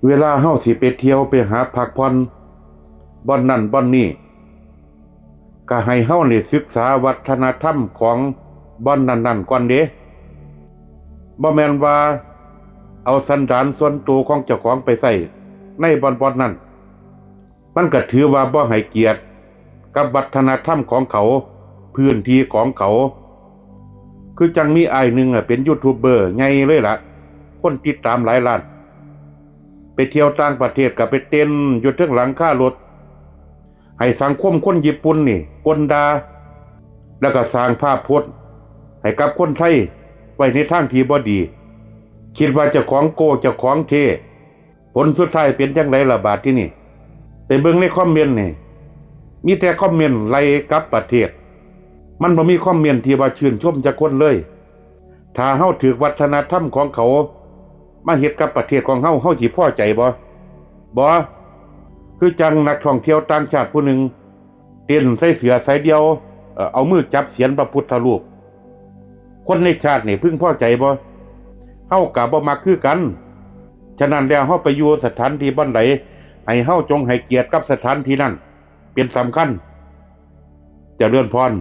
เวลาเฮาสิไปเที่ยวไปหาพักผ่อนบ่อนนั่นบ่อนนี้ก็ให้เฮานี่ศึกษาวัฒนธรรมของบ่อนนั้นๆก่อนเด้บ่แม่นว่าเอาสันดานส่วนตัวของเจ้าของไปใส่ในบ่อนนั้นมันก็ถือว่าบ่ให้เกียรติกับวัฒนธรรมของเขาพื้นที่ของเขาคือจังมีอ้ายหนึงเป็นยูทูบเบอร์ใหญ่เลยล่ะคนติดตามหลายล้านไปเที่ยวต่างประเทศก็ไปเต้นอยู่เทิงหลังคารถให้สังคมคนญี่ปุ่นนี่กลด่าแล้วก็สร้างภาพพจน์ให้กับคนไทยไว้ในทางที่บ่ดีคิดว่าเจ้าของโกเจ้าของเทผลสุดท้ายเป็นจังไดล่ะบาดที่นี่ไปเบิ่งในคอมเมนต์นี่มีแต่คอมเมนต์ไล่กลับประเทศมันบ่มีคอมเมนต์ที่ว่าชื่นชมจักคนเลยถ้าเฮาถือวัฒนธรรมของเขามาเฮ็ดกับประเทศของเฮาสิพอใจบ่คือจังนักท่องเที่ยวต่างชาติผู้หนึ่งเต้นใส่เสื้อสายเดียวเอามือจับเสียนพระพุทธรูปคนในชาตินี่พึงพอใจบ่เฮาก็บ่มักคือกันฉะนั้นแล้วเฮาไปอยู่สถานที่บ่อนใดให้เฮาจงให้เกียรติกับสถานที่นั้นเป็นสำคัญเจริญพร